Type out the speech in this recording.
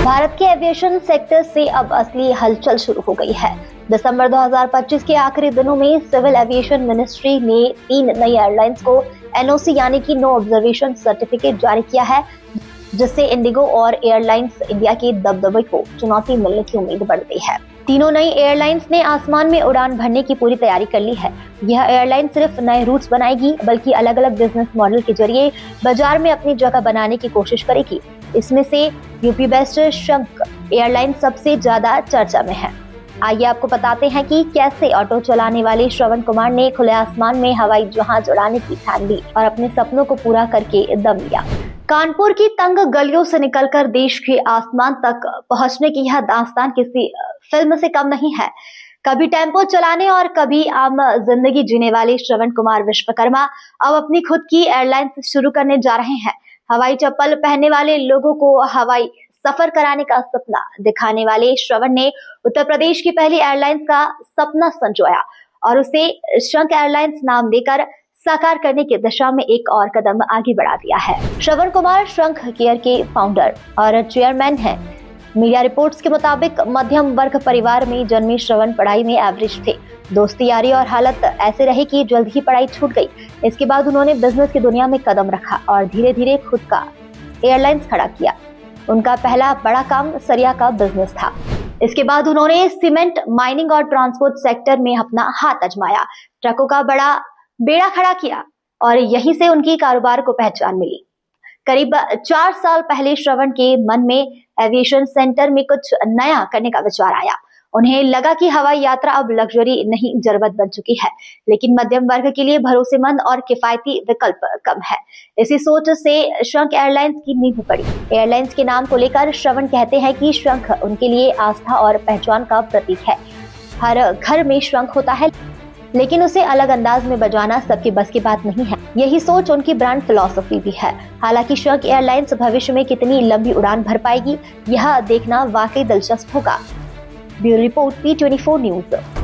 भारत के aviation sector से अब असली हलचल शुरू हो गई है। दिसंबर 2025 के आखिरी दिनों में सिविल एविएशन मिनिस्ट्री ने 3 नई एयरलाइंस को एनओसी यानी कि नो ऑब्जर्वेशन सर्टिफिकेट जारी किया है, जिससे इंडिगो और एयरलाइंस इंडिया के दबदबे को चुनौती मिलने की उम्मीद बढ़ गई है। तीनों नई एयरलाइंस ने आसमान में उड़ान भरने की पूरी तैयारी कर ली है। यह एयरलाइन सिर्फ नए रूट्स बनाएगी, बल्कि अलग अलग बिजनेस मॉडल के जरिए बाजार में अपनी जगह बनाने की कोशिश करेगी। इसमें से यूपी बेस्ड शंख एयरलाइन सबसे ज्यादा चर्चा में है। आइए आपको बताते हैं कि कैसे ऑटो चलाने वाले श्रवण कुमार ने खुले आसमान में हवाई जहाज उड़ाने की ठान ली और अपने सपनों को पूरा करके दम लिया। कानपुर की तंग गलियों से निकलकर देश के आसमान तक पहुंचने की यह दास्तान किसी फिल्म से कम नहीं है। कभी टेम्पो चलाने और कभी आम जिंदगी जीने वाले श्रवण कुमार विश्वकर्मा अब अपनी खुद की एयरलाइन शुरू करने जा रहे हैं। हवाई चप्पल पहनने वाले लोगों को हवाई सफर कराने का सपना दिखाने वाले श्रवण ने उत्तर प्रदेश की पहली एयरलाइंस का सपना संजोया और उसे शंख एयरलाइंस नाम देकर साकार करने की दिशा में एक और कदम आगे बढ़ा दिया है। श्रवण कुमार शंख केयर के फाउंडर और चेयरमैन हैं। मीडिया रिपोर्ट्स के मुताबिक मध्यम वर्ग परिवार में जन्मे श्रवण पढ़ाई में एवरेज थे। दोस्ती यारी और हालत ऐसे रहे कि जल्द ही पढ़ाई छूट गई। इसके बाद उन्होंने बिजनेस की दुनिया में कदम रखा और धीरे धीरे खुद का एयरलाइंस खड़ा किया। उनका पहला बड़ा काम सरिया का बिजनेस था। इसके बाद उन्होंने सीमेंट, माइनिंग और ट्रांसपोर्ट सेक्टर में अपना हाथ आजमाया, ट्रकों का बड़ा बेड़ा खड़ा किया और यहीं से उनकी कारोबार को पहचान मिली। करीब 4 साल पहले श्रवण के मन में एविएशन सेंटर में कुछ नया करने का विचार आया। उन्हें लगा कि हवाई यात्रा अब लग्जरी नहीं जरूरत बन चुकी है, लेकिन मध्यम वर्ग के लिए भरोसेमंद और किफायती विकल्प कम है। इसी सोच से शंख एयरलाइंस की नींव पड़ी। एयरलाइंस के नाम को लेकर श्रवण कहते हैं कि शंख उनके लिए आस्था और पहचान का प्रतीक है। हर घर में शंख होता है, लेकिन उसे अलग अंदाज में बजाना सबकी बस की बात नहीं है। यही सोच उनकी ब्रांड फिलॉसफी भी है। हालांकि शंख एयरलाइंस भविष्य में कितनी लंबी उड़ान भर पाएगी, यह देखना वाकई दिलचस्प होगा। Bureau report P24 news.